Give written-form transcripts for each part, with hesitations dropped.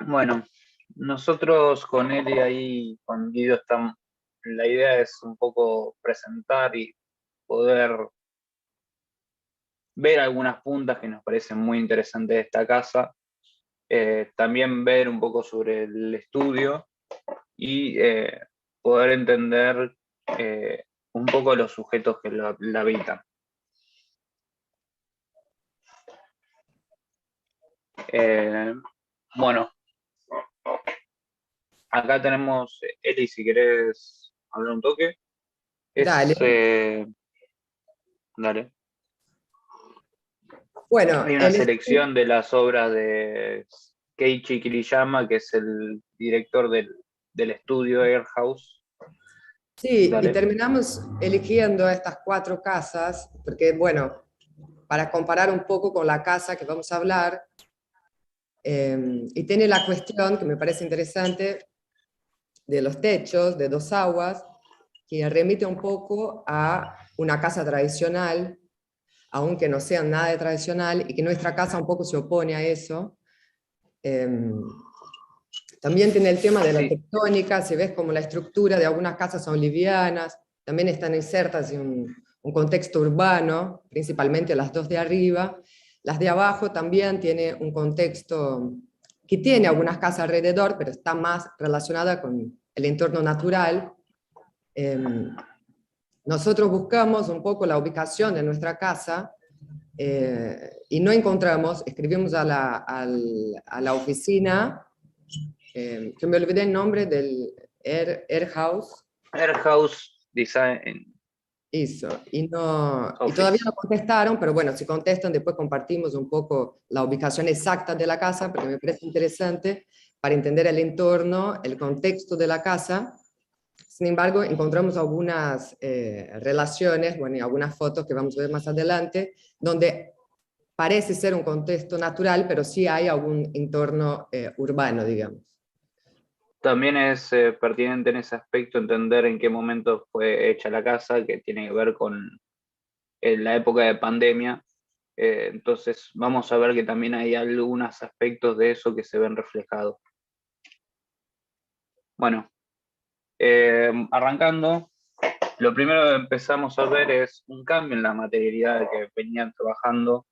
Bueno, nosotros con él y ahí con Guido estamos, la idea es un poco presentar y poder ver algunas puntas que nos parecen muy interesantes de esta casa, también ver un poco sobre el estudio y poder entender eh, un poco los sujetos que la habitan. Eh, bueno, acá tenemos, Eli, si querés hablar un toque, Dale. es, dale. Bueno, Hay una selección de las obras de Keiichi Kiriyama, que es el director del estudio Air House. sí, y Dale. terminamos eligiendo estas cuatro casas, porque bueno, para comparar un poco con la casa que vamos a hablar, y tiene la cuestión que me parece interesante de los techos, de dos aguas, que remite un poco a una casa tradicional, aunque no sea nada de tradicional, y que nuestra casa un poco se opone a eso. Em, También tiene el tema de la Sí, tectónica, si ves como la estructura de algunas casas son livianas, también están insertas en un contexto urbano, principalmente las dos de arriba. Las de abajo también tiene un contexto que tiene algunas casas alrededor, pero está más relacionada con el entorno natural. Eh, Nosotros buscamos un poco la ubicación de nuestra casa y no encontramos, escribimos a la oficina, que me olvidé el nombre del Air House, Air House Design hizo, y, no, y todavía Office. no contestaron, pero bueno, si contestan, después compartimos un poco la ubicación exacta de la casa, porque me parece interesante para entender el entorno, el contexto de la casa. Sin embargo, encontramos algunas relaciones, bueno, y algunas fotos que vamos a ver más adelante, donde parece ser un contexto natural, pero sí hay algún entorno urbano, digamos. También es pertinente en ese aspecto entender en qué momento fue hecha la casa, que tiene que ver con la época de pandemia. Entonces vamos a ver que también hay algunos aspectos de eso que se ven reflejados. Bueno, arrancando, lo primero que empezamos a ver es un cambio en la materialidad que venían trabajando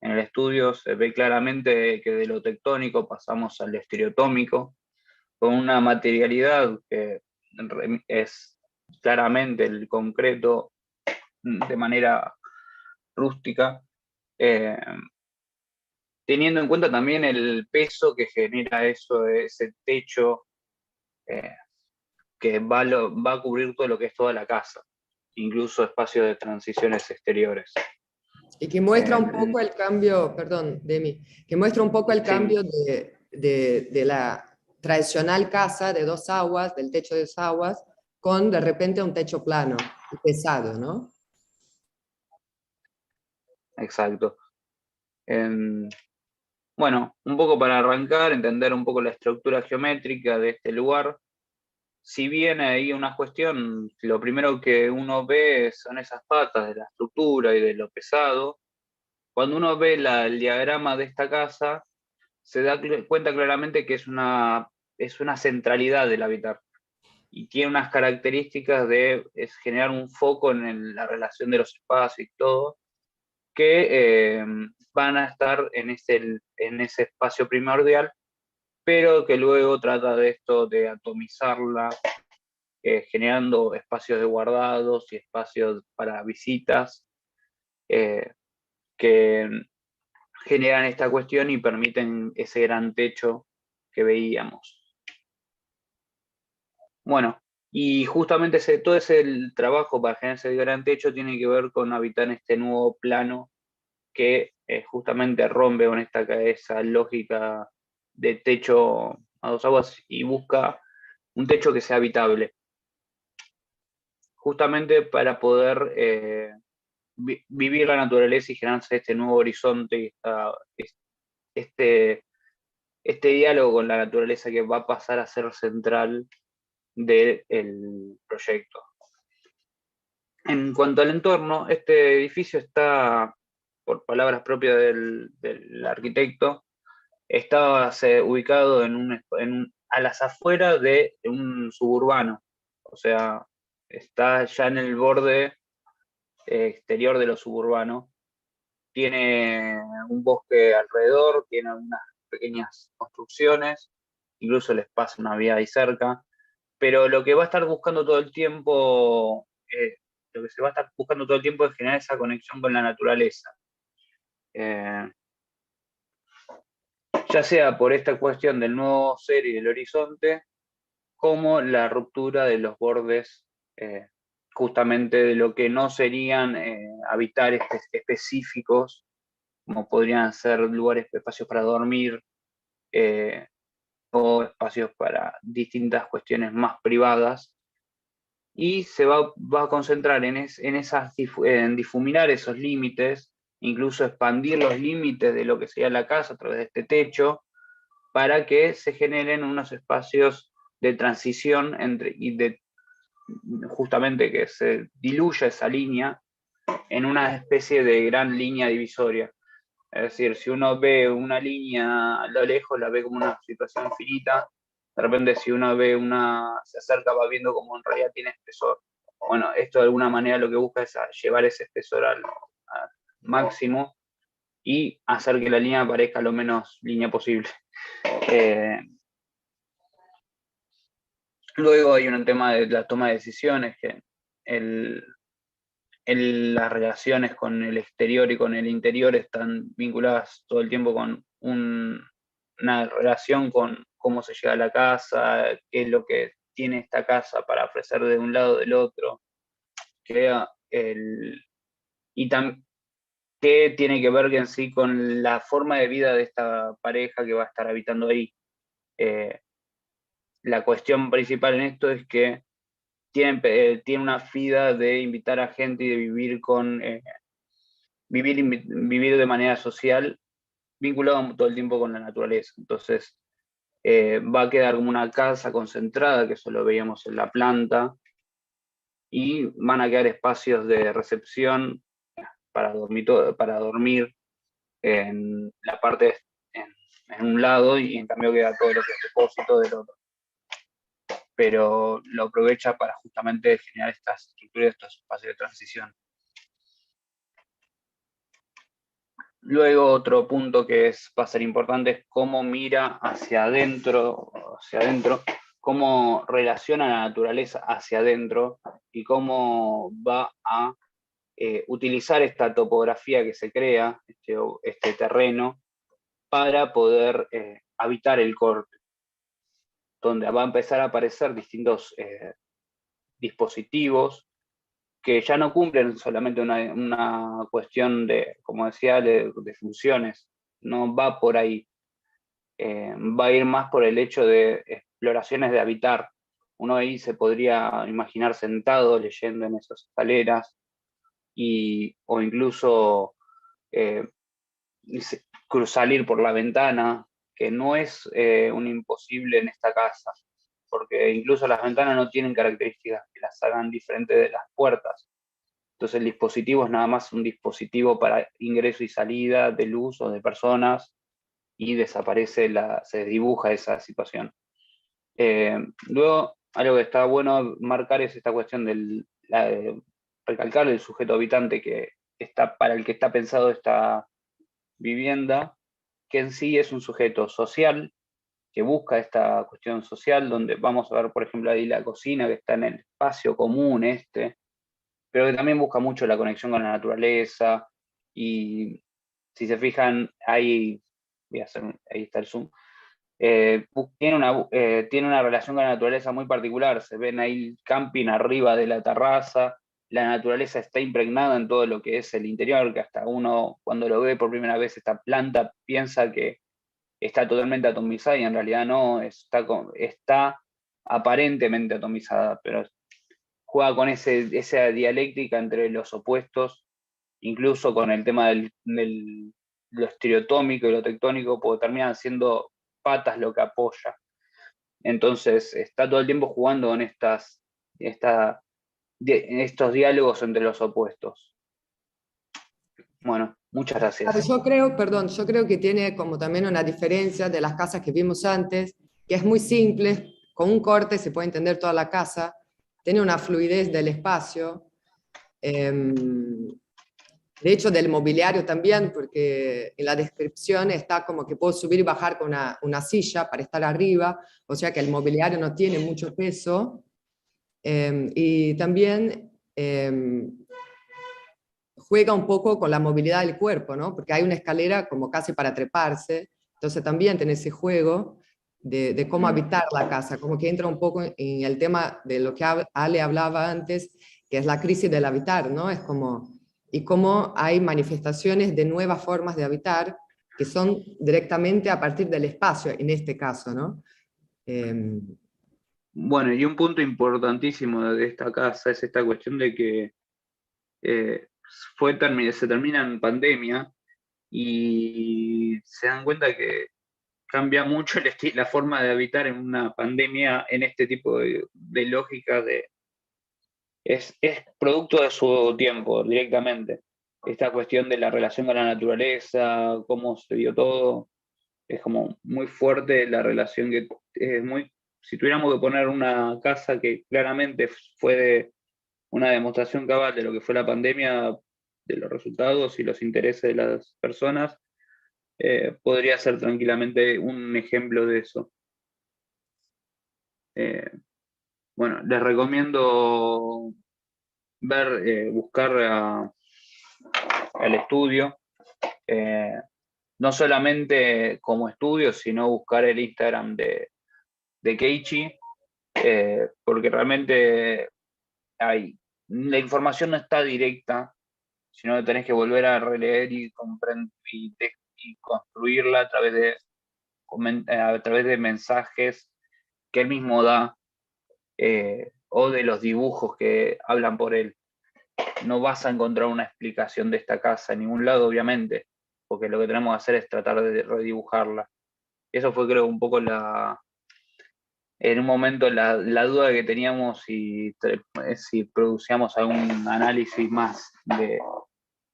en el estudio. Se ve claramente que de lo tectónico pasamos al estereotómico, con una materialidad que es claramente el concreto de manera rústica, eh, teniendo en cuenta también el peso que genera eso, ese techo eh, que va a cubrir todo lo que es toda la casa, incluso espacios de transiciones exteriores. Y que muestra un El, poco el cambio, perdón, Demi, que muestra un poco el sí, cambio de la tradicional casa de dos aguas, del techo de dos aguas, con de repente un techo plano y pesado, ¿no? exacto. Bueno, un poco para arrancar, entender un poco la estructura geométrica de este lugar. Si bien hay una cuestión, lo primero que uno ve son esas patas de la estructura y de lo pesado. Cuando uno ve el diagrama de esta casa, se da cuenta claramente que es una centralidad del habitar y tiene unas características de generar un foco en la relación de los espacios y todo, que van a estar en ese espacio primordial, pero que luego trata de esto de atomizarla, generando espacios de guardados y espacios para visitas, eh, que generan esta cuestión y permiten ese gran techo que veíamos. Bueno, y justamente todo ese trabajo para generar ese gran techo tiene que ver con habitar en este nuevo plano que justamente rompe con esa lógica de techo a dos aguas y busca un techo que sea habitable, justamente para poder vivir la naturaleza y generarse este nuevo horizonte y este, este diálogo con la naturaleza que va a pasar a ser central del proyecto. En cuanto al entorno, este edificio está, por palabras propias del arquitecto, Está ubicado a las afueras de un suburbano, o sea, está ya en el borde exterior de lo suburbano. Tiene un bosque alrededor, tiene unas pequeñas construcciones, incluso les pasa una vía ahí cerca, pero lo que va a estar buscando todo el tiempo, lo que se va a estar buscando todo el tiempo es generar esa conexión con la naturaleza. Ya sea por esta cuestión del nuevo ser y del horizonte, como la ruptura de los bordes, justamente de lo que no serían habitares específicos, como podrían ser lugares, espacios para dormir, o espacios para distintas cuestiones más privadas, y se va a concentrar en difuminar esos límites, incluso expandir los límites de lo que sería la casa a través de este techo, para que se generen unos espacios de transición justamente que se diluya esa línea en una especie de gran línea divisoria. Es decir, si uno ve una línea a lo lejos, la ve como una situación finita, de repente si uno se acerca, va viendo como en realidad tiene espesor. Bueno, esto de alguna manera lo que busca es llevar ese espesor al máximo y hacer que la línea parezca lo menos línea posible. Luego hay un tema de la toma de decisiones, que las relaciones con el exterior y con el interior están vinculadas todo el tiempo con una relación con cómo se llega a la casa, qué es lo que tiene esta casa para ofrecer de un lado o del otro, y qué tiene que ver en sí con la forma de vida de esta pareja que va a estar habitando ahí. La cuestión principal en esto es que tiene una fida de invitar a gente y de vivir de manera social, vinculado todo el tiempo con la naturaleza. Entonces, va a quedar como una casa concentrada, que eso lo veíamos en la planta, y van a quedar espacios de recepción para dormir en la parte en un lado, y en cambio queda todo lo que es depósito del otro. Pero lo aprovecha para justamente generar estas estructuras, estos espacios de transición. Luego otro punto que va a ser importante es cómo mira hacia adentro, cómo relaciona la naturaleza hacia adentro y cómo va a utilizar esta topografía que se crea, este terreno, para poder habitar el corte, donde va a empezar a aparecer distintos dispositivos que ya no cumplen solamente una cuestión de, como decía, de funciones, no va por ahí, va a ir más por el hecho de exploraciones de habitar. Uno ahí se podría imaginar sentado leyendo en esas escaleras, o incluso eh, salir por la ventana, que no es un imposible en esta casa, porque incluso las ventanas no tienen características que las hagan diferentes de las puertas. Entonces el dispositivo es nada más un dispositivo para ingreso y salida de luz o de personas, y se dibuja esa situación. Luego, algo que está bueno marcar es esta cuestión de recalcar el sujeto habitante para el que está pensado esta vivienda, que en sí es un sujeto social, que busca esta cuestión social, donde vamos a ver, por ejemplo, ahí la cocina, que está en el espacio común pero que también busca mucho la conexión con la naturaleza, y si se fijan, ahí está el zoom, tiene una relación con la naturaleza muy particular. Se ven ahí el camping arriba de la terraza, la naturaleza está impregnada en todo lo que es el interior, que hasta uno cuando lo ve por primera vez esta planta piensa que está totalmente atomizada, y en realidad no, está aparentemente atomizada, pero juega con esa dialéctica entre los opuestos, incluso con el tema lo estereotómico y lo tectónico, porque terminan siendo patas lo que apoya. Entonces está todo el tiempo jugando en estos diálogos entre los opuestos. Bueno, Muchas Claro, gracias. yo creo, perdón, yo creo que tiene como también una diferencia de las casas que vimos antes, que es muy simple, con un corte se puede entender toda la casa, tiene una fluidez del espacio, de hecho del mobiliario también, porque en la descripción está como que puedo subir y bajar con una silla para estar arriba, o sea que el mobiliario no tiene mucho peso, y también juega un poco con la movilidad del cuerpo, ¿no? Porque hay una escalera como casi para treparse, entonces también tiene ese juego de cómo habitar la casa, como que entra un poco en el tema de lo que Ale hablaba antes, que es la crisis del habitar, ¿no? Es como, y cómo hay manifestaciones de nuevas formas de habitar que son directamente a partir del espacio, en este caso, ¿no? Eh, Bueno, y un punto importantísimo de esta casa es esta cuestión de que eh, se termina en pandemia y se dan cuenta que cambia mucho la forma de habitar en una pandemia en este tipo de lógica es producto de su tiempo directamente. Esta cuestión de la relación con la naturaleza, cómo se dio todo, es como muy fuerte la relación que es muy, si tuviéramos que poner una casa que claramente fue una demostración cabal de lo que fue la pandemia, de los resultados y los intereses de las personas, podría ser tranquilamente un ejemplo de eso. Eh, bueno, les recomiendo buscar el estudio, eh, no solamente como estudio, sino buscar el Instagram de Keiichi, porque realmente la información no está directa, sino que tenés que volver a releer y comprender y construirla a través de mensajes que él mismo da, o de los dibujos que hablan por él. No vas a encontrar una explicación de esta casa en ningún lado, obviamente, porque lo que tenemos que hacer es tratar de redibujarla. Eso fue, creo, un poco en un momento la duda que teníamos si producíamos algún análisis más de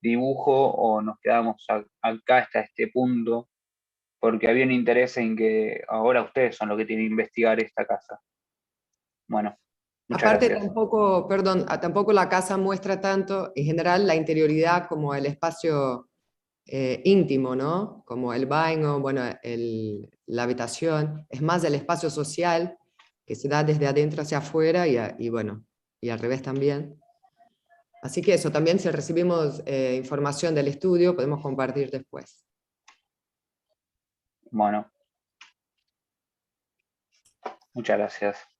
dibujo o nos quedamos acá hasta este punto, porque había un interés en que ahora ustedes son los que tienen que investigar esta casa. Bueno, muchas Aparte gracias. tampoco, perdón, tampoco la casa muestra tanto en general la interioridad como el espacio íntimo, ¿no? Como el baño, bueno, la habitación, es más el espacio social que se da desde adentro hacia afuera y bueno, y al revés también. Así que eso, también si recibimos información del estudio, podemos compartir después. Bueno, muchas gracias.